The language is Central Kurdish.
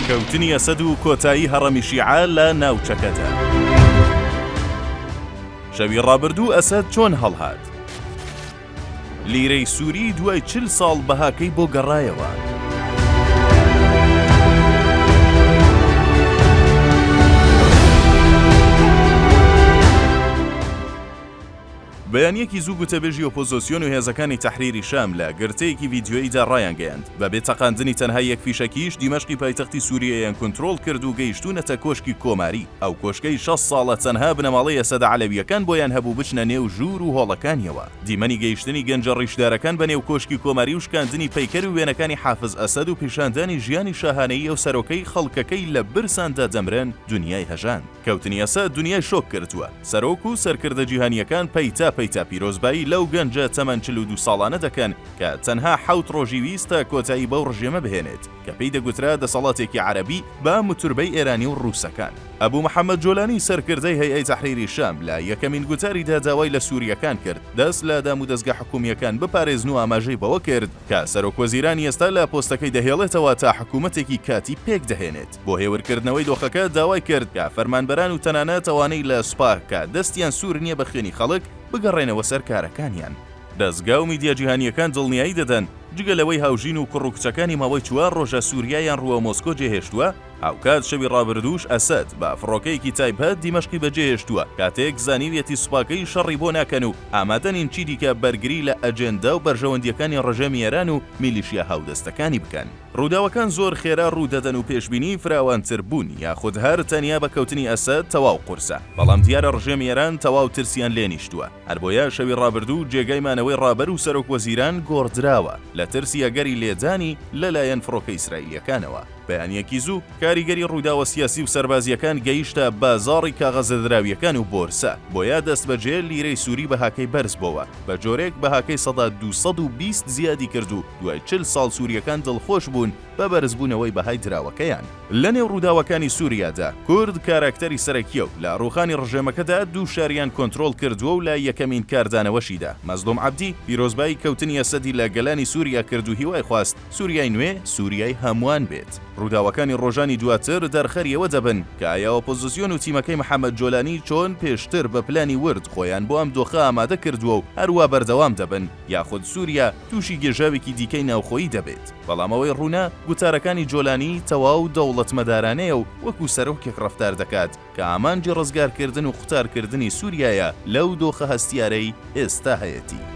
کەوتنی ئەسەد و کۆتایی هەڕەمی شیعە لە ناوچەکەدا. شەوی ڕابردوو ئەسەد چۆن هەڵهات؟ لیرەی سووری دوای 40 ساڵ بەهاکەی بۆ گەڕایەوە. بەیانیەکی زوو گوتەبێژی ئۆپۆزیسیۆن و هێزەکانی تەحریری شام لە گرتەیەکی ڤیدیۆییدا ڕایانگەیاند بە بێ تەقاندنی تەنها یەک فیشەکیش دیمەشقی پایتەختی سووریایان کۆنتڕۆڵ کرد و گەیشتوونەتە کۆشکی کۆماری. ئەو کۆشکەی 6 ساڵە تەنها بنەماڵەی ئەسەدە عەلەویەکان بۆیان هەبوو بچنە نێو ژوور و هۆڵەکانیەوە. دیمەنی گەیشتنی گەنجە ڕیشدارەکان بە نێو کۆشکی کۆماری و شکاندنی پەیکەر و وێنەکانی حافز ئەسەد و پیشاندانی ژیانی شاهانەیی و سەرۆکەی خەڵکەکەی لە برساندا دەمرن دنیای هەژان. کەوتنی ئەسەد دنیای شۆک کردووە. سەرۆک و سەرکردە جیهانیەکان پەیتا پیرۆزبایی لەو گەنجە تەمەن 42 ساڵانە دەکەن کە تەنها 7 ڕۆژی ویستە کۆتایی بەو ڕژێمە بهێنێت کە پێی دەگوترا دەسەڵاتێکی عەرەبی بە متوربەی ئێرانی و ڕووسەکان. ئەبوو محەممەد جۆلانی سەرکردەی هەیئەی تەحریری شام لە یەکەمین گوتاریدا داوای لە سووریەکان کرد دەست لە دام و دەستگا حکومیەکان بپارێزن و ئاماژەی بەوە کرد کە سەرۆکوەزیرانی ئێستا لە پۆستەکەی دەهێڵێتەوە تا حکوومەتێکی کاتی پێک دەهێنێت. بۆ هێورکردنەوەی دۆخەکە داوای کرد کە فەرمانبەران و تەنانەت ئەوانەی لە سوپا کە دەستیان سوور نییە بە خوێنی خەڵک بگەڕێنەوە سەر کارەکانیان. دەستگا و میدیا جیهانیەکان دڵنیایی دەدەن جگەلەوەی هاوژین و کوڕوکچەکانی ماوەی 4 ڕۆژە سووریایان ڕووە مۆسکۆ جێهێشتووە. هاوکات شەوی ڕابردووش ئەسەد بە فڕۆکەیەکی تایبەت دیمەشقی بەجێهێشتووە کاتێک زانیویەتی سوپاکەی شەڕی بۆ ناکەن و ئامادەنین چی دیکە بەرگری لە ئەجێندا و بەرژەوەندیەکانی ڕژەمی ئێران و میلیشیا هاودەستەکانی بکەن. ڕووداوەکان زۆر خێرا ڕوودەدەن و پێشبینی فراوانتر بوون یاخود هەر تەنیا بە کەوتنی ئەسەد تەواو قورسە، بەڵام دیارە ڕژێمی ئێران تەواو ترسیان لێنیشتووە. هەر بۆیە شەوی ڕابردوو جێگای مانەوەی ڕابەر و سەرۆکوەزیران گۆڕدراوە لە ترسی ئەگەری لێدانی لەلایەن فڕۆکە ئیسرائیلەکانەوە. بەیانیەکی زوو کاریگەری ڕووداوە سیاسی و سەربازیەکان گەیشتە بازاڕی کاغەزەدراویەکان و بۆرسە بۆیە دەست بەجێ لیرەی سووری بەهاکەی بەرز بۆوە بە جۆرێک بەهاکەی سەدا 220 زیادی کرد و دوای 40 ساڵ سووریەکان دڵخۆش بوون بە بەرزبوونەوەی بەهای دراوەکەیان. لە نێو ڕووداوەکانی سووریادا کورد کاراکتەری سەرەکیە و لە ڕووخانی ڕژێمەکەدا دوو شاریان کۆنتڕۆڵ کردووە و لە یەکەمین کاردانەوەشیدا مەزلوم عەبدی پیرۆزبایی کەوتنی ئەسەدی لە گەلانی سووریا کرد و هیوای خواست سووریای نوێ سووریای هەمووان بێت. ڕووداوەکانی ڕۆژانی دواتر دەرخەریەوە دەبن کە ئایا ئۆپۆزیسیۆن و تیمەکەی محەممەد جۆلانی چۆن پێشتر بە پلانی ورد خۆیان بۆ ئەم دۆخە ئامادە کردووە و هەروە بەردەوام دەبن یاخود سووریا تووشی گێژاوێکی دیکەی ناوخۆیی دەبێت. بەڵامەوەی ڕوونا گوتارەکانی جۆلانی تەواو دەوڵەتمەدارانەیە و وەکو سەرۆکێک ڕەفتار دەکات کە ئامانجی ڕزگارکردن و قوتارکردنی سووریایە لەو دۆخە هەستیارەی ئێستا هەیەتی.